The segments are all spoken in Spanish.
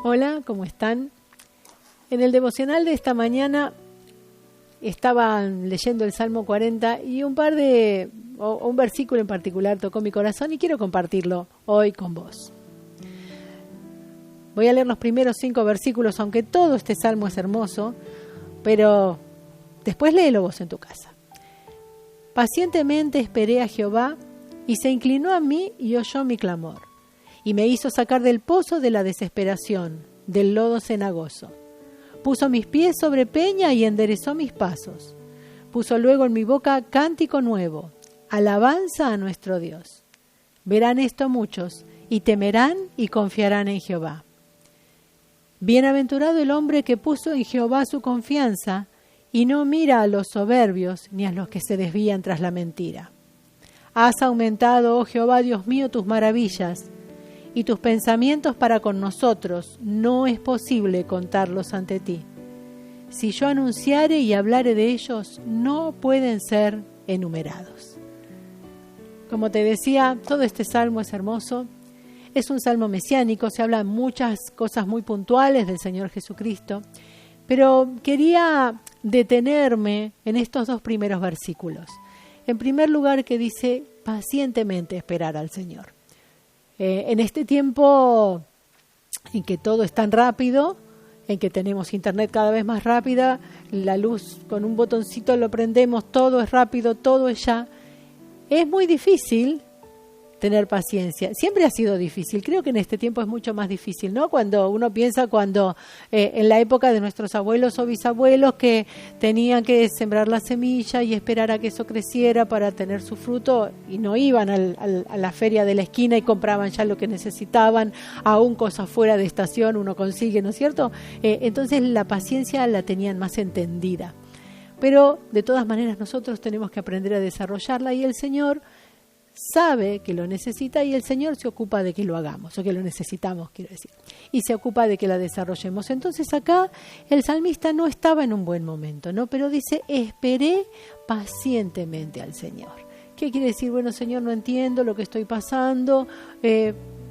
Hola, ¿cómo están? En el devocional de esta mañana estaban leyendo el Salmo 40 y un versículo en particular tocó mi corazón y quiero compartirlo hoy con vos. Voy a leer los primeros 5 versículos, aunque todo este salmo es hermoso, pero después léelo vos en tu casa. Pacientemente esperé a Jehová y se inclinó a mí y oyó mi clamor, y me hizo sacar del pozo de la desesperación, del lodo cenagoso. Puso mis pies sobre peña y enderezó mis pasos. Puso luego en mi boca cántico nuevo, alabanza a nuestro Dios. Verán esto muchos, y temerán y confiarán en Jehová. Bienaventurado el hombre que puso en Jehová su confianza, y no mira a los soberbios ni a los que se desvían tras la mentira. Has aumentado, oh Jehová, Dios mío, tus maravillas, y tus pensamientos para con nosotros no es posible contarlos ante ti. Si yo anunciare y hablare de ellos, no pueden ser enumerados. Como te decía, todo este salmo es hermoso. Es un salmo mesiánico, se hablan muchas cosas muy puntuales del Señor Jesucristo, pero quería detenerme en estos 2 primeros versículos. En primer lugar, que dice pacientemente esperar al Señor. En este tiempo en que todo es tan rápido, en que tenemos internet cada vez más rápida, la luz con un botoncito lo prendemos, todo es rápido, todo es ya, es muy difícil tener paciencia. Siempre ha sido difícil, creo que en este tiempo es mucho más difícil, ¿no? Cuando uno piensa en la época de nuestros abuelos o bisabuelos que tenían que sembrar la semilla y esperar a que eso creciera para tener su fruto y no iban a la feria de la esquina y compraban ya lo que necesitaban, aún cosas fuera de estación uno consigue, ¿no es cierto? Entonces la paciencia la tenían más entendida. Pero de todas maneras nosotros tenemos que aprender a desarrollarla y el Señor sabe que lo necesita y el Señor se ocupa de que lo hagamos, o que lo necesitamos, quiero decir, y se ocupa de que la desarrollemos. Entonces acá el salmista no estaba en un buen momento, ¿no? Pero dice, esperé pacientemente al Señor. ¿Qué quiere decir? Bueno, Señor, no entiendo lo que estoy pasando,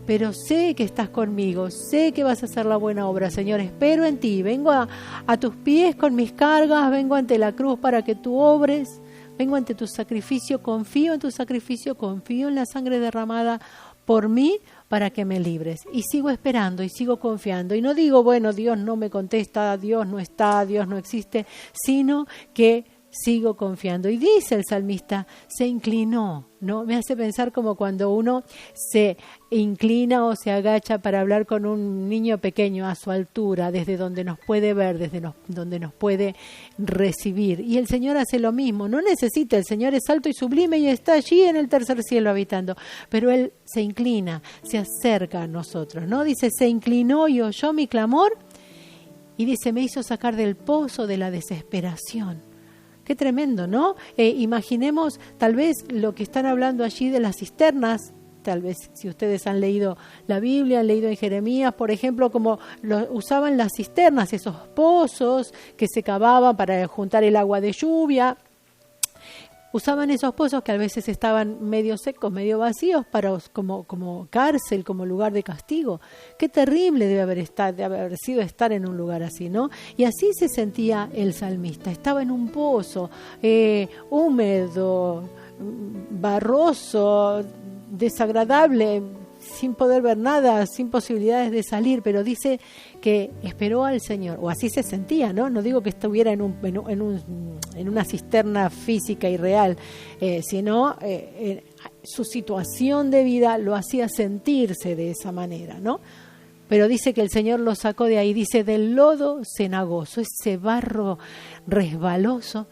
pero sé que estás conmigo, sé que vas a hacer la buena obra, Señor, espero en ti, vengo a tus pies con mis cargas, vengo ante la cruz para que tú obres. Vengo ante tu sacrificio, confío en tu sacrificio, confío en la sangre derramada por mí para que me libres. Y sigo esperando y sigo confiando. Y no digo, bueno, Dios no me contesta, Dios no está, Dios no existe, sino que sigo confiando. Y dice el salmista, se inclinó, ¿no? Me hace pensar como cuando uno se inclina o se agacha para hablar con un niño pequeño a su altura, desde donde nos puede ver, donde nos puede recibir. Y el Señor hace lo mismo, no necesita, el Señor es alto y sublime y está allí en el tercer cielo habitando, pero Él se inclina, se acerca a nosotros, ¿no? Dice, se inclinó y oyó mi clamor, y dice, me hizo sacar del pozo de la desesperación. Qué tremendo, ¿no? Imaginemos tal vez lo que están hablando allí de las cisternas, tal vez si ustedes han leído la Biblia, han leído en Jeremías, por ejemplo, como usaban las cisternas, esos pozos que se cavaban para juntar el agua de lluvia. Usaban esos pozos que a veces estaban medio secos, medio vacíos, como cárcel, como lugar de castigo. Qué terrible debe haber sido estar en un lugar así, ¿no? Y así se sentía el salmista. Estaba en un pozo húmedo, barroso, desagradable, sin poder ver nada, sin posibilidades de salir, pero dice que esperó al Señor, o así se sentía, ¿no? No digo que estuviera en una cisterna física y real, sino su situación de vida lo hacía sentirse de esa manera, ¿no? Pero dice que el Señor lo sacó de ahí, dice, del lodo cenagoso, ese barro resbaloso.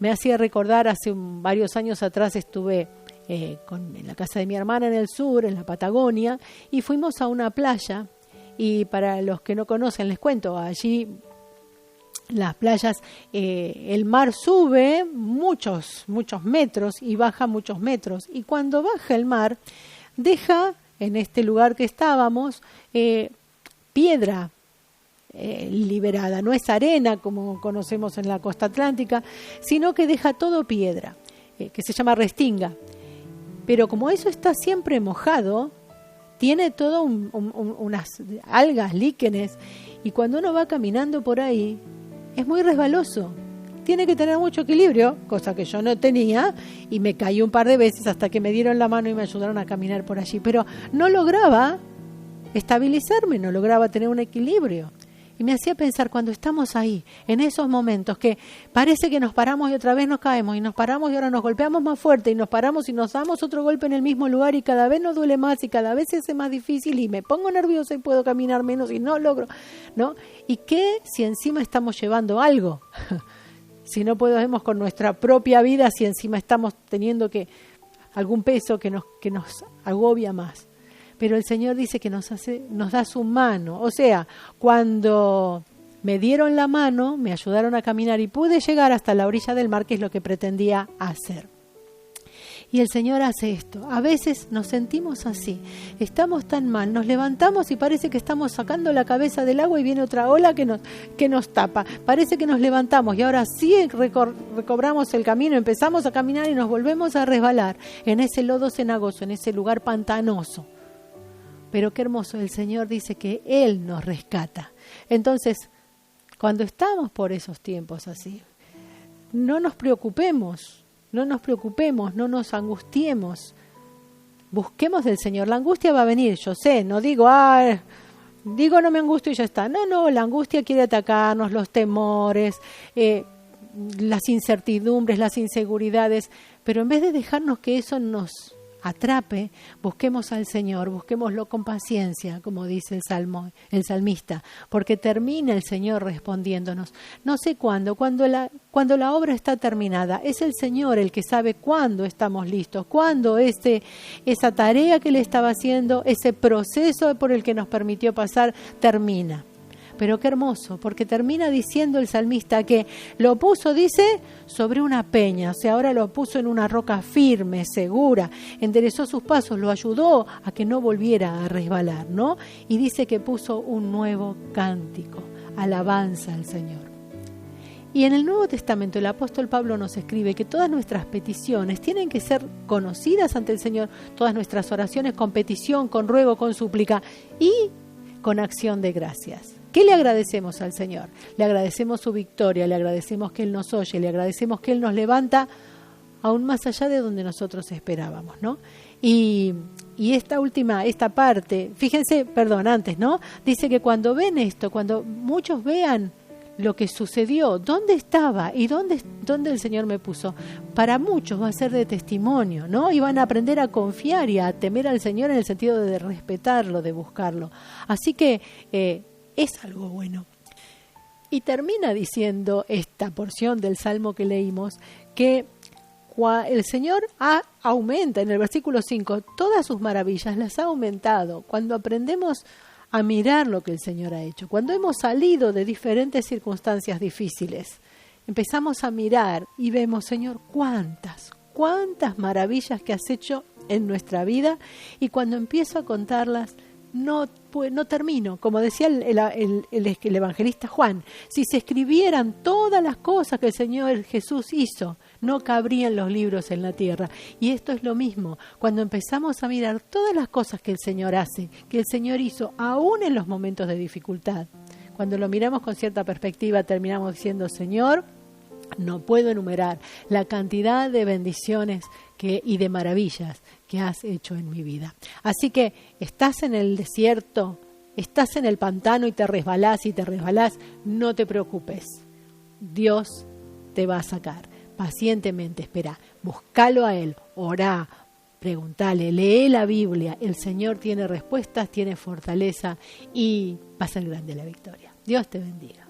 Me hacía recordar, hace varios años atrás estuve en la casa de mi hermana en el sur, en la Patagonia, y fuimos a una playa, y para los que no conocen les cuento, allí las playas, el mar sube muchos metros y baja muchos metros, y cuando baja el mar, deja en este lugar que estábamos piedra liberada, no es arena como conocemos en la costa atlántica, sino que deja todo piedra, que se llama restinga. Pero como eso está siempre mojado, tiene todo unas algas, líquenes, y cuando uno va caminando por ahí, es muy resbaloso. Tiene que tener mucho equilibrio, cosa que yo no tenía, y me caí un par de veces hasta que me dieron la mano y me ayudaron a caminar por allí. Pero no lograba estabilizarme, no lograba tener un equilibrio. Y me hacía pensar, cuando estamos ahí, en esos momentos que parece que nos paramos y otra vez nos caemos, y nos paramos y ahora nos golpeamos más fuerte, y nos paramos y nos damos otro golpe en el mismo lugar, y cada vez nos duele más, y cada vez se hace más difícil, y me pongo nerviosa y puedo caminar menos y no logro, ¿no? ¿Y qué si encima estamos llevando algo? Si no podemos con nuestra propia vida, si encima estamos teniendo algún peso que nos agobia más. Pero el Señor dice que nos da su mano. O sea, cuando me dieron la mano, me ayudaron a caminar y pude llegar hasta la orilla del mar, que es lo que pretendía hacer. Y el Señor hace esto. A veces nos sentimos así, estamos tan mal, nos levantamos y parece que estamos sacando la cabeza del agua y viene otra ola que nos tapa. Parece que nos levantamos y ahora sí recobramos el camino, empezamos a caminar y nos volvemos a resbalar en ese lodo cenagoso, en ese lugar pantanoso. Pero qué hermoso, el Señor dice que Él nos rescata. Entonces, cuando estamos por esos tiempos así, no nos preocupemos, no nos angustiemos. Busquemos del Señor. La angustia va a venir, yo sé, no digo, no me angustio y ya está. No, la angustia quiere atacarnos, los temores, las incertidumbres, las inseguridades, pero en vez de dejarnos que eso nos atrape, busquemos al Señor, busquémoslo con paciencia, como dice el salmista, porque termina el Señor respondiéndonos. No sé cuándo, cuando la obra está terminada, es el Señor el que sabe cuándo estamos listos, cuándo esa tarea que le estaba haciendo, ese proceso por el que nos permitió pasar, termina. Pero qué hermoso, porque termina diciendo el salmista que lo puso, dice, sobre una peña, o sea, ahora lo puso en una roca firme, segura, enderezó sus pasos, lo ayudó a que no volviera a resbalar, ¿no? Y dice que puso un nuevo cántico, alabanza al Señor. Y en el Nuevo Testamento el apóstol Pablo nos escribe que todas nuestras peticiones tienen que ser conocidas ante el Señor, todas nuestras oraciones con petición, con ruego, con súplica y con acción de gracias. ¿Qué le agradecemos al Señor? Le agradecemos su victoria, le agradecemos que Él nos oye, le agradecemos que Él nos levanta aún más allá de donde nosotros esperábamos, ¿no? Y esta parte, fíjense, antes, ¿no? Dice que cuando ven esto, cuando muchos vean lo que sucedió, dónde estaba y dónde el Señor me puso, para muchos va a ser de testimonio, ¿no? Y van a aprender a confiar y a temer al Señor en el sentido de respetarlo, de buscarlo. Así que es algo bueno. Y termina diciendo esta porción del Salmo que leímos, que el Señor aumenta, en el versículo 5, todas sus maravillas las ha aumentado. Cuando aprendemos a mirar lo que el Señor ha hecho, cuando hemos salido de diferentes circunstancias difíciles, empezamos a mirar y vemos, Señor, cuántas maravillas que has hecho en nuestra vida, y cuando empiezo a contarlas, no termino. Como decía el evangelista Juan, si se escribieran todas las cosas que el Señor Jesús hizo, no cabrían los libros en la tierra. Y esto es lo mismo, cuando empezamos a mirar todas las cosas que el Señor hace, que el Señor hizo, aún en los momentos de dificultad, cuando lo miramos con cierta perspectiva, terminamos diciendo, Señor, no puedo enumerar la cantidad de bendiciones y de maravillas que has hecho en mi vida. Así que estás en el desierto, estás en el pantano y te resbalás, no te preocupes. Dios te va a sacar. Pacientemente espera, búscalo a Él, orá, pregúntale, lee la Biblia. El Señor tiene respuestas, tiene fortaleza y va a ser grande la victoria. Dios te bendiga.